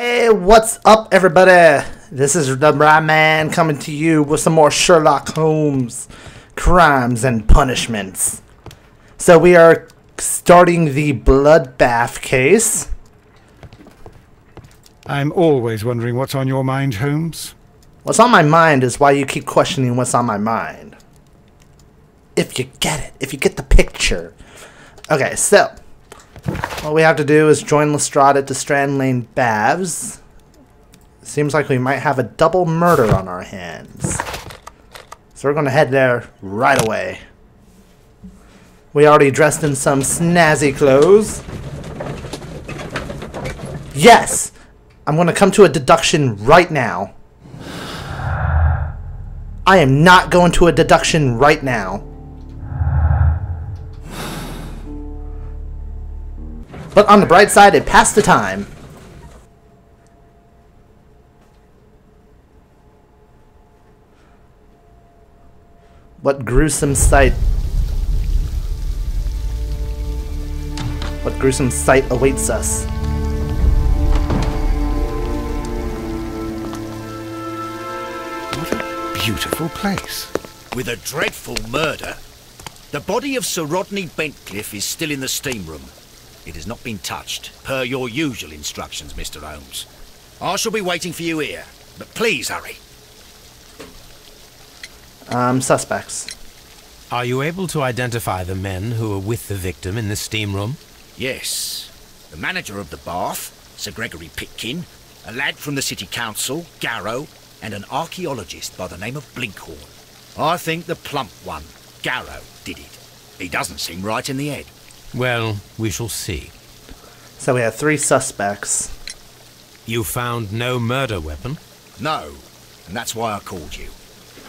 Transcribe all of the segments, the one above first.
Hey, what's up, everybody? This is the Brayman coming to you with some more Sherlock Holmes crimes and punishments. So we are starting the bloodbath case. I'm always wondering what's on your mind, Holmes. What's on my mind is why you keep questioning what's on my mind. If you get it, if you get the picture. Okay, so what we have to do is join Lestrade at the Strand Lane Baths. Seems like we might have a double murder on our hands. So we're going to head there right away. We already dressed in some snazzy clothes. Yes! I'm going to come to a deduction right now. I am not going to a deduction right now. But on the bright side, it passed the time. What gruesome sight. What gruesome sight awaits us. What a beautiful place. With a dreadful murder. The body of Sir Rodney Bentcliffe is still in the steam room. It has not been touched, per your usual instructions, Mr. Holmes. I shall be waiting for you here, but please hurry. Suspects. Are you able to identify the men who were with the victim in the steam room? Yes. The manager of the bath, Sir Gregory Pitkin, a lad from the City Council, Garrow, and an archaeologist by the name of Blinkhorn. I think the plump one, Garrow, did it. He doesn't seem right in the head. Well, we shall see. So we have 3 suspects. You found no murder weapon? No, and that's why I called you.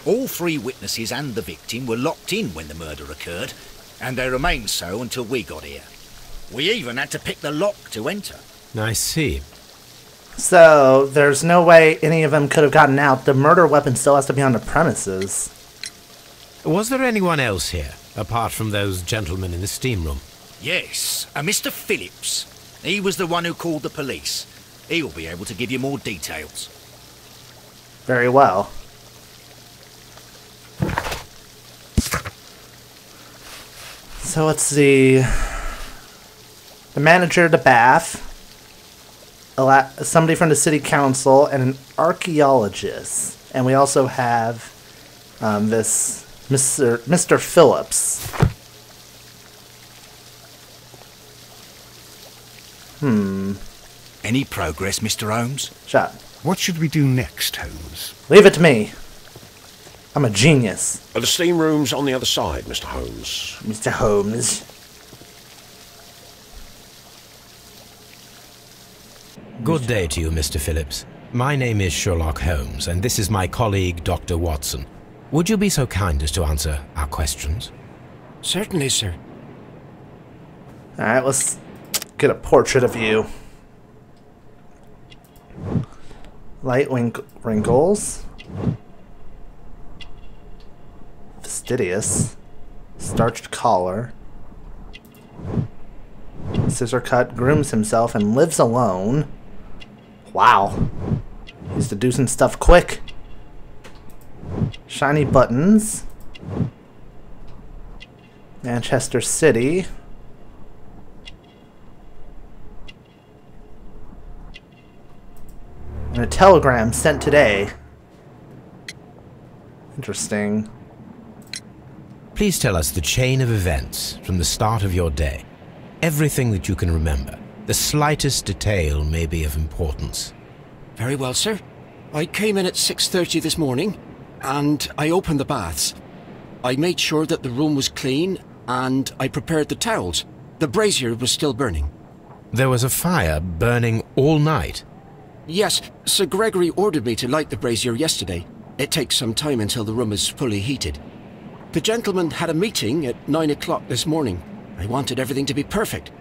All 3 witnesses and the victim were locked in when the murder occurred, and they remained so until we got here. We even had to pick the lock to enter. I see. So there's no way any of them could have gotten out. The murder weapon still has to be on the premises. Was there anyone else here, apart from those gentlemen in the steam room? Yes, a Mr. Phillips. He was the one who called the police. He'll be able to give you more details. Very well. So let's see. The manager of the bath, somebody from the city council, and an archaeologist. And we also have this Mr. Phillips. Any progress, Mr. Holmes? Shot. What should we do next, Holmes? Leave it to me. I'm a genius. The steam room's on the other side, Mr. Holmes. Mr. Holmes. Good day to you, Mr. Phillips. My name is Sherlock Holmes, and this is my colleague, Dr. Watson. Would you be so kind as to answer our questions? Certainly, sir. Alright, let's get a portrait of you. Light wrinkles. Fastidious. Starched collar. Scissor cut, grooms himself, and lives alone. Wow. He's deducing stuff quick. Shiny buttons. Manchester City. And a telegram sent today. Interesting. Please tell us the chain of events from the start of your day. Everything that you can remember. The slightest detail may be of importance. Very well, sir. I came in at 6:30 this morning, and I opened the baths. I made sure that the room was clean, and I prepared the towels. The brazier was still burning. There was a fire burning all night. Yes, Sir Gregory ordered me to light the brazier yesterday. It takes some time until the room is fully heated. The gentlemen had a meeting at 9 o'clock this morning. I wanted everything to be perfect.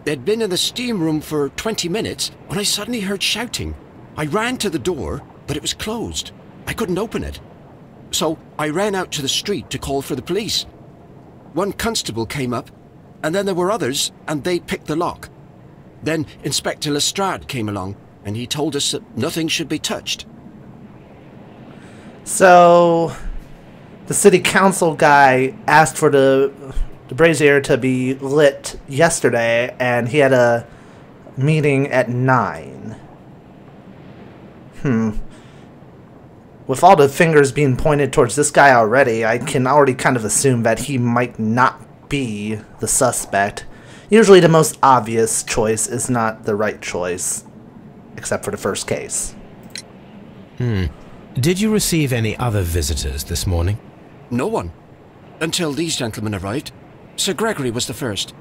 They'd been in the steam room for 20 minutes when I suddenly heard shouting. I ran to the door, but it was closed. I couldn't open it. So I ran out to the street to call for the police. One constable came up, and then there were others, and they picked the lock. Then Inspector Lestrade came along. and he told us that nothing should be touched. So, the city council guy asked for the brazier to be lit yesterday, and he had a meeting at 9. With all the fingers being pointed towards this guy already, I can already kind of assume that he might not be the suspect. Usually the most obvious choice is not the right choice, except for the first case. Did you receive any other visitors this morning? No one. Until these gentlemen arrived. Sir Gregory was the first.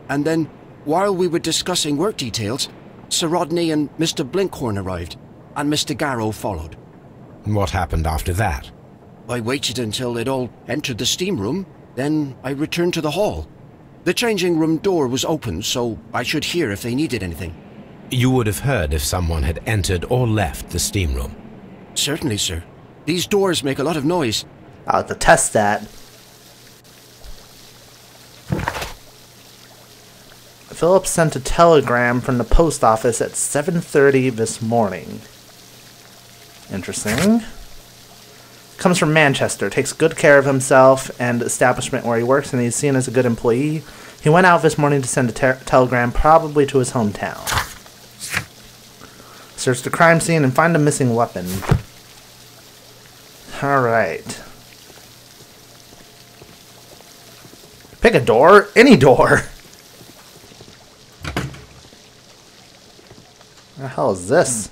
And then, while we were discussing work details, Sir Rodney and Mr. Blinkhorn arrived, and Mr. Garrow followed. What happened after that? I waited until they'd all entered the steam room, then I returned to the hall. The changing room door was open, so I should hear if they needed anything. You would have heard if someone had entered or left the steam room. Certainly, sir. These doors make a lot of noise. I'll have to test that. Philip sent a telegram from the post office at 7:30 this morning. Interesting. Comes from Manchester, takes good care of himself and the establishment where he works, and he's seen as a good employee. He went out this morning to send a telegram, probably to his hometown. Search the crime scene and find a missing weapon. Alright. Pick a door. Any door. What the hell is this?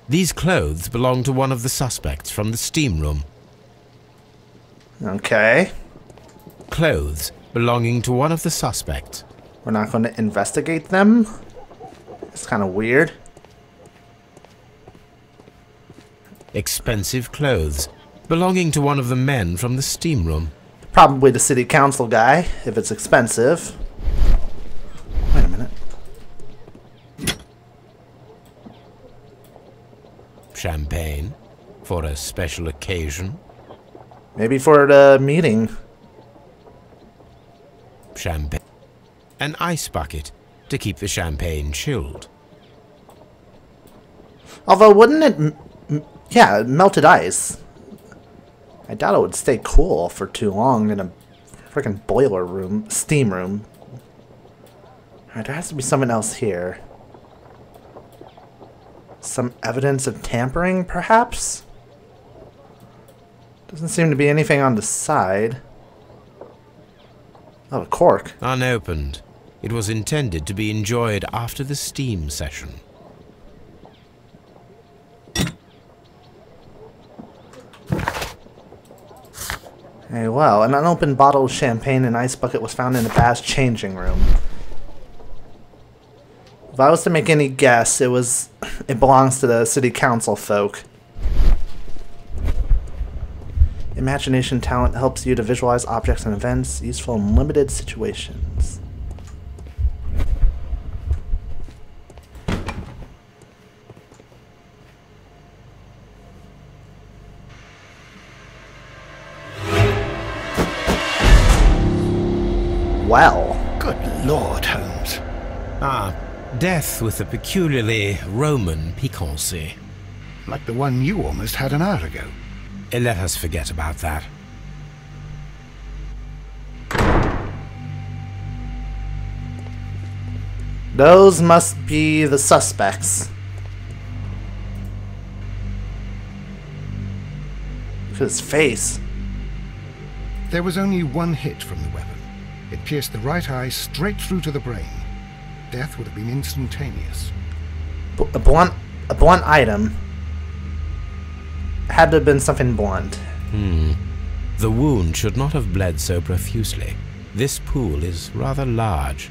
These clothes belong to one of the suspects from the steam room. Okay. Clothes belonging to one of the suspects. We're not going to investigate them? It's kind of weird. Expensive clothes belonging to one of the men from the steam room. Probably the city council guy, if it's expensive. Wait a minute. Champagne for a special occasion. Maybe for the meeting. Champagne. An ice bucket to keep the champagne chilled. Although, wouldn't it... yeah, melted ice. I doubt it would stay cool for too long in a freaking boiler room, steam room. Alright, there has to be something else here. Some evidence of tampering, perhaps? Doesn't seem to be anything on the side. Oh, a cork. Unopened. It was intended to be enjoyed after the steam session. Hey, well, an unopened bottle of champagne and ice bucket was found in the bath's changing room. If I was to make any guess, it belongs to the city council folk. Imagination talent helps you to visualize objects and events, useful in limited situations. Well. Good Lord, Holmes. Ah, death with a peculiarly Roman piquancy. Like the one you almost had an hour ago. Let us forget about that. Those must be the suspects. Look at his face. There was only one hit from the weapon. It pierced the right eye straight through to the brain. Death would have been instantaneous. A blunt item. Had to have been something blunt. The wound should not have bled so profusely. This pool is rather large.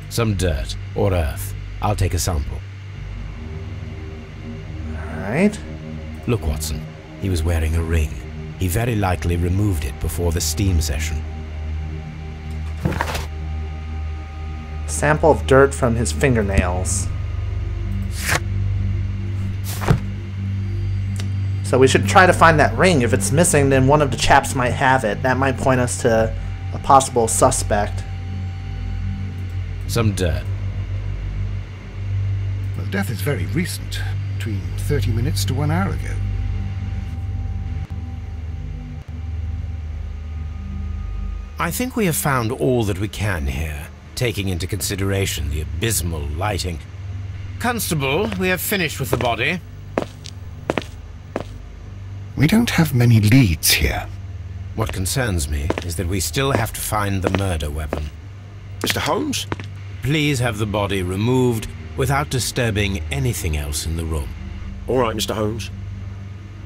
Some dirt or earth. I'll take a sample. Alright. Look, Watson. He was wearing a ring. He very likely removed it before the steam session. Sample of dirt from his fingernails. So we should try to find that ring. If it's missing, then one of the chaps might have it. That might point us to a possible suspect. Some dirt. Well, the death is very recent, between 30 minutes to 1 hour ago. I think we have found all that we can here, taking into consideration the abysmal lighting. Constable, we have finished with the body. We don't have many leads here. What concerns me is that we still have to find the murder weapon. Mr. Holmes? Please have the body removed without disturbing anything else in the room. All right, Mr. Holmes.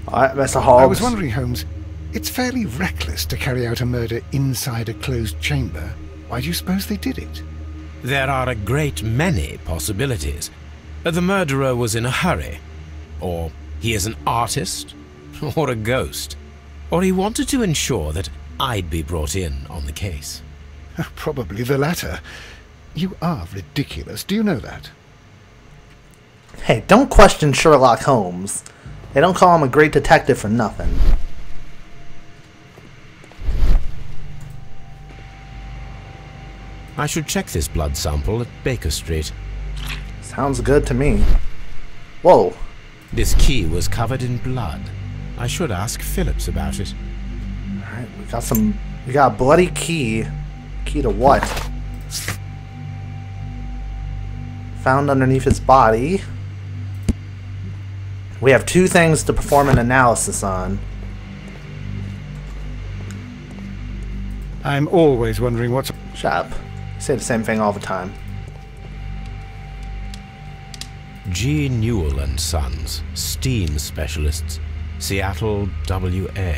Alright, Mr. Holmes. I was wondering, Holmes, it's fairly reckless to carry out a murder inside a closed chamber. Why do you suppose they did it? There are a great many possibilities. The murderer was in a hurry. Or he is an artist. Or a ghost. Or he wanted to ensure that I'd be brought in on the case. Probably the latter. You are ridiculous. Do you know that? Hey, don't question Sherlock Holmes. They don't call him a great detective for nothing. I should check this blood sample at Baker Street. Sounds good to me. Whoa. This key was covered in blood. I should ask Phillips about it. Alright, we got a bloody key. Key to what? Found underneath his body. We have 2 things to perform an analysis on. I'm always wondering what's... Shut up. You say the same thing all the time. G. Newell and Sons, steam specialists, Seattle, WA.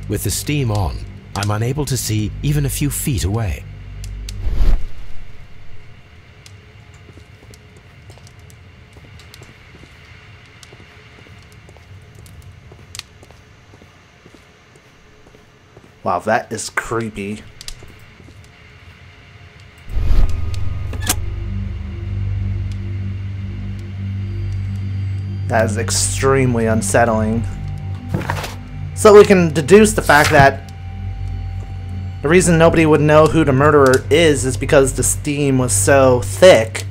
With the steam on, I'm unable to see even a few feet away. Wow, that is creepy. That is extremely unsettling. So we can deduce the fact that the reason nobody would know who the murderer is because the steam was so thick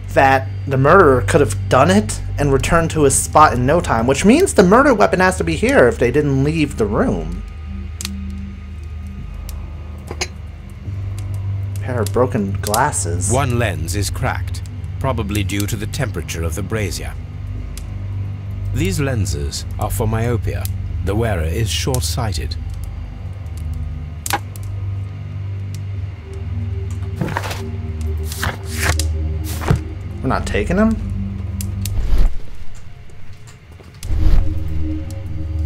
that the murderer could have done it and returned to his spot in no time, which means the murder weapon has to be here if they didn't leave the room. Pair of broken glasses. One lens is cracked, probably due to the temperature of the brazier. These lenses are for myopia. The wearer is short-sighted. We're not taking him?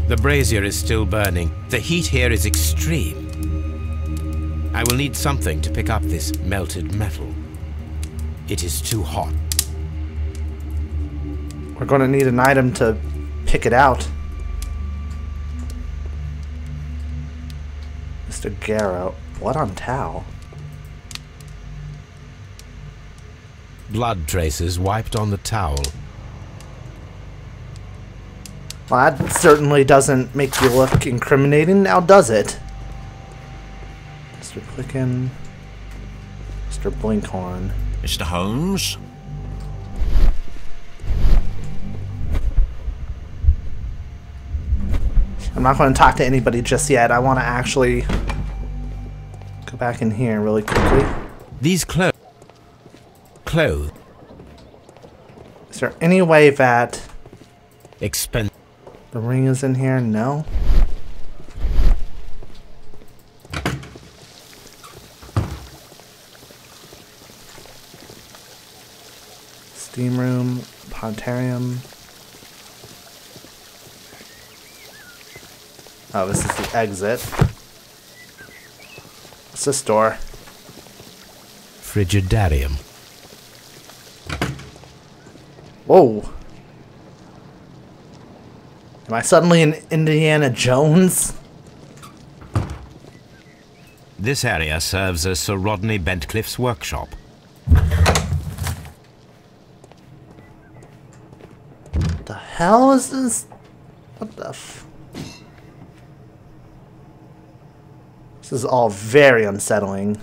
The brazier is still burning. The heat here is extreme. I will need something to pick up this melted metal. It is too hot. We're going to need an item to pick it out. Mr. Garrow. Blood on towel. Blood traces wiped on the towel. Well, that certainly doesn't make you look incriminating, now does it? Mr. Plicken. Mr. Blinkhorn. Mr. Holmes? I'm not going to talk to anybody just yet. I want to actually go back in here really quickly. These clothes. Is there any way that Expensive. the ring is in here? No. Steam room, planetarium. Oh, this is the exit. What's this door? Frigidarium. Whoa. Am I suddenly in Indiana Jones? This area serves as Sir Rodney Bentcliffe's workshop. hell is this? What the f... This is all very unsettling.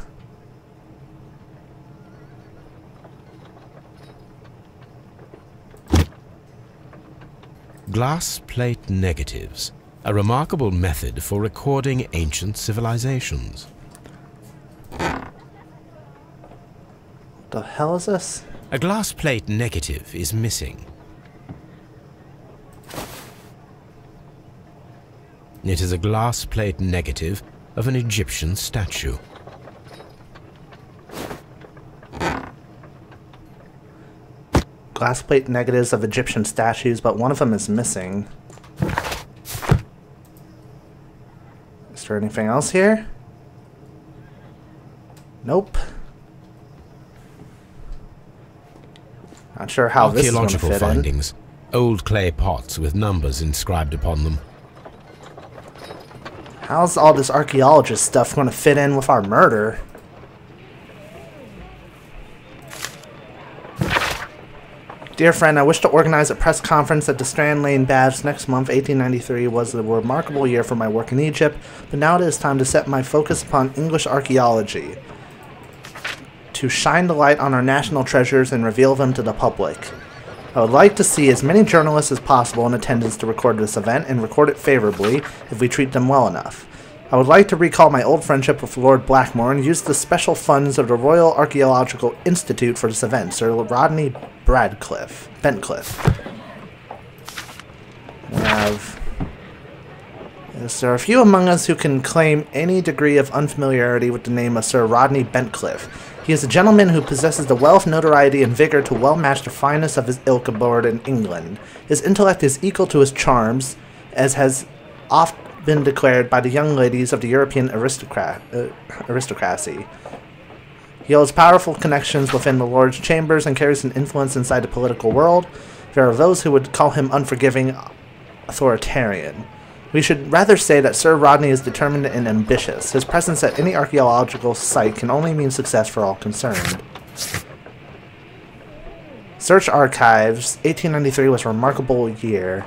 Glass plate negatives, a remarkable method for recording ancient civilizations. What the hell is this? A glass plate negative is missing. It is a glass plate negative of an Egyptian statue. Glass plate negatives of Egyptian statues, but one of them is missing. Is there anything else here? Nope. Not sure how this is going to fit Archaeological findings. Old clay pots with numbers inscribed upon them. How's all this archaeologist stuff going to fit in with our murder? Dear friend, I wish to organize a press conference at the Strand Lane Baths next month. 1893 was a remarkable year for my work in Egypt, but now it is time to set my focus upon English archaeology, to shine the light on our national treasures and reveal them to the public. I would like to see as many journalists as possible in attendance to record this event, and record it favorably if we treat them well enough. I would like to recall my old friendship with Lord Blackmore and use the special funds of the Royal Archaeological Institute for this event, Sir Rodney Bentcliffe. There are a few among us who can claim any degree of unfamiliarity with the name of Sir Rodney Bentcliffe. He is a gentleman who possesses the wealth, notoriety, and vigor to well match the finest of his ilk aboard in England. His intellect is equal to his charms, as has oft been declared by the young ladies of the European aristocracy. He holds powerful connections within the Lord's chambers and carries an influence inside the political world. There are those who would call him unforgiving, authoritarian. We should rather say that Sir Rodney is determined and ambitious. His presence at any archaeological site can only mean success for all concerned. Search Archives. 1893 was a remarkable year.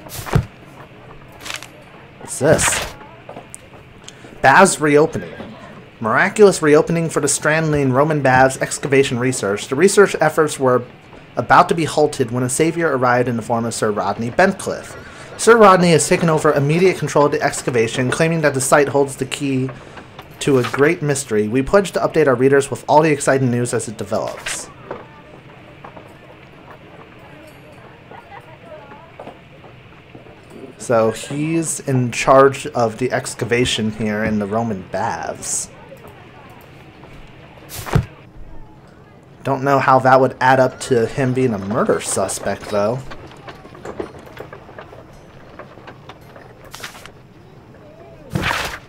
What's this? Baths reopening. Miraculous reopening for the Strand Lane Roman Baths excavation research. The research efforts were about to be halted when a savior arrived in the form of Sir Rodney Bentcliffe. Sir Rodney has taken over immediate control of the excavation, claiming that the site holds the key to a great mystery. We pledge to update our readers with all the exciting news as it develops. So he's in charge of the excavation here in the Roman Baths. Don't know how that would add up to him being a murder suspect, though.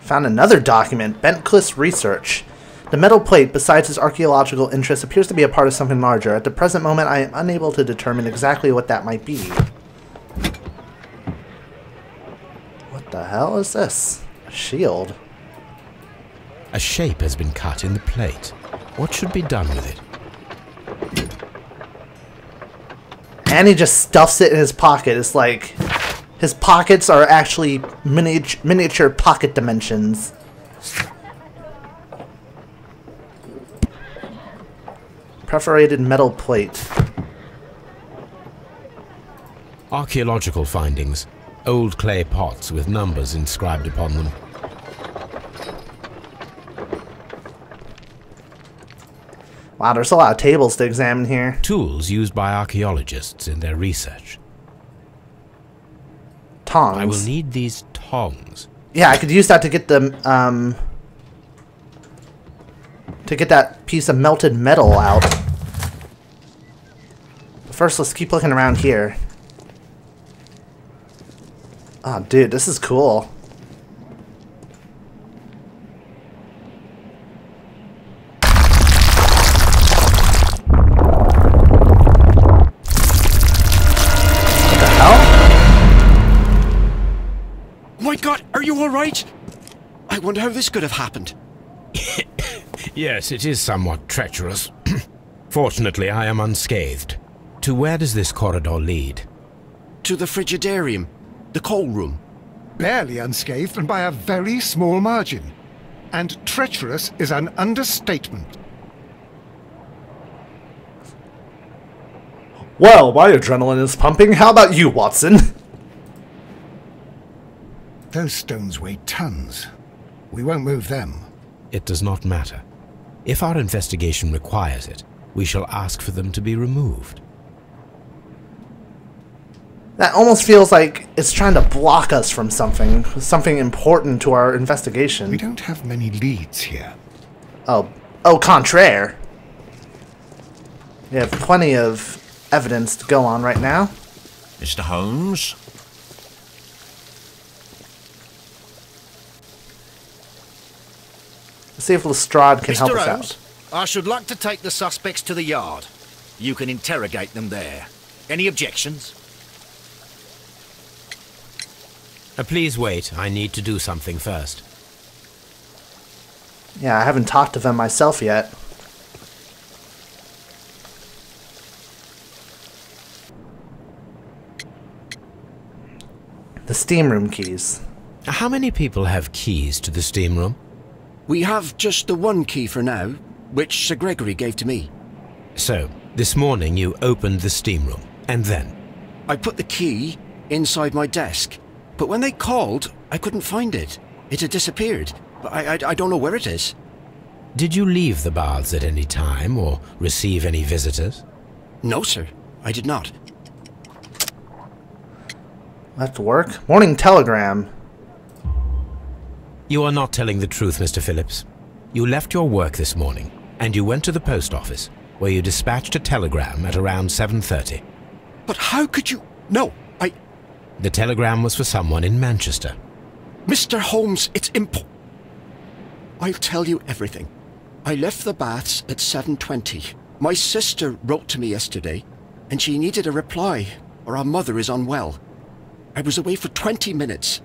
Found another document, Bentcliffe's research. The metal plate, besides his archaeological interest, appears to be a part of something larger. At the present moment, I am unable to determine exactly what that might be. What the hell is this? A shield. A shape has been cut in the plate. What should be done with it? And he just stuffs it in his pocket. It's like his pockets are actually miniature pocket dimensions. Perforated metal plate. Archaeological findings. Old clay pots with numbers inscribed upon them. Wow, there's a lot of tables to examine here. Tools used by archaeologists in their research. Tongs. I will need these tongs. Yeah, I could use that to get the to get that piece of melted metal out. But first, let's keep looking around here. Oh, dude, this is cool. My God, are you all right? I wonder how this could have happened. Yes, it is somewhat treacherous. Fortunately, I am unscathed. To where does this corridor lead? to the frigidarium, the coal room. Barely unscathed and by a very small margin. And treacherous is an understatement. Well, my adrenaline is pumping. How about you, Watson? Those stones weigh tons. We won't move them. It does not matter. If our investigation requires it, we shall ask for them to be removed. That almost feels like it's trying to block us from something important to our investigation. We don't have many leads here. Oh, contraire. We have plenty of evidence to go on right now. Mr. Holmes? Let's see if Lestrade can help Mr. us Holmes, out. I should like to take the suspects to the yard. You can interrogate them there. Any objections? Please wait. I need to do something first. Yeah, I haven't talked to them myself yet. The steam room keys. How many people have keys to the steam room? We have just the one key for now, which Sir Gregory gave to me. So, this morning you opened the steam room, and then? I put the key inside my desk, but when they called, I couldn't find it. It had disappeared. I don't know where it is. Did you leave the baths at any time, or receive any visitors? No, sir. I did not. Left work. Morning telegram. You are not telling the truth, Mr. Phillips. You left your work this morning, and you went to the post office, where you dispatched a telegram at around 7:30. But how could you... No, The telegram was for someone in Manchester. Mr. Holmes, it's I'll tell you everything. I left the baths at 7:20. My sister wrote to me yesterday, and she needed a reply, or our mother is unwell. I was away for 20 minutes,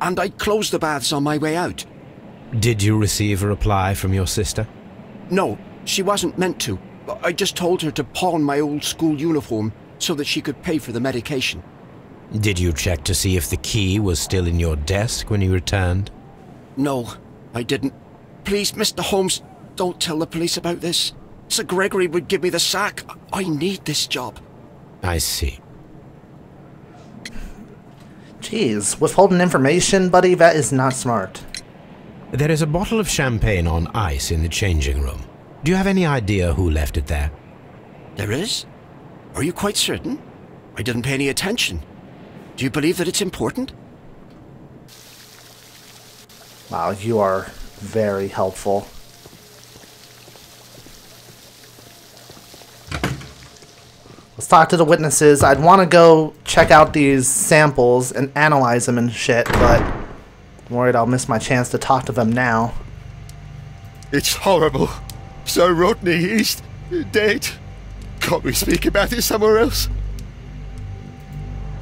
and I closed the baths on my way out. Did you receive a reply from your sister? No, she wasn't meant to. I just told her to pawn my old school uniform so that she could pay for the medication. Did you check to see if the key was still in your desk when you returned? No, I didn't. Please, Mr. Holmes, don't tell the police about this. Sir Gregory would give me the sack. I need this job. I see. Jeez, withholding information, buddy, that is not smart. There is a bottle of champagne on ice in the changing room. Do you have any idea who left it there? There is? Are you quite certain? I didn't pay any attention. Do you believe that it's important? Wow, you are very helpful. Let's talk to the witnesses. I'd want to go check out these samples and analyze them and shit, but I'm worried I'll miss my chance to talk to them now. It's horrible. So Rodney, he's dead. Can't we speak about it somewhere else?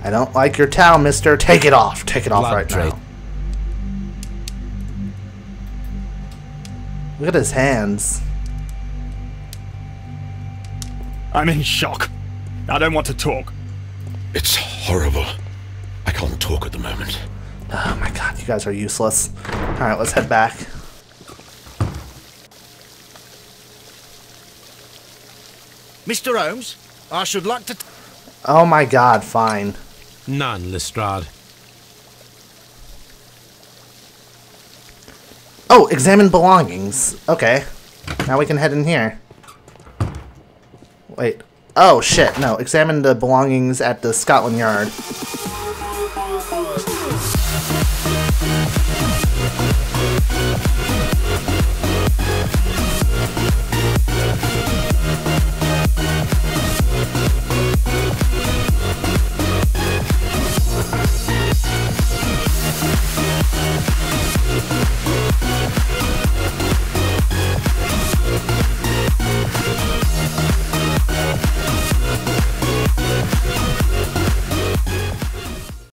I don't like your towel, mister. Take it off. Take it off right Monstrate. now. Look at his hands. I'm in shock. I don't want to talk. It's horrible. I can't talk at the moment. Oh my god, you guys are useless. Alright, let's head back. Mr. Holmes, I should like to... Oh my god, fine. None, Lestrade. Oh, examine belongings. Okay. Now we can head in here. Wait. Oh shit, no. Examine the belongings at the Scotland Yard.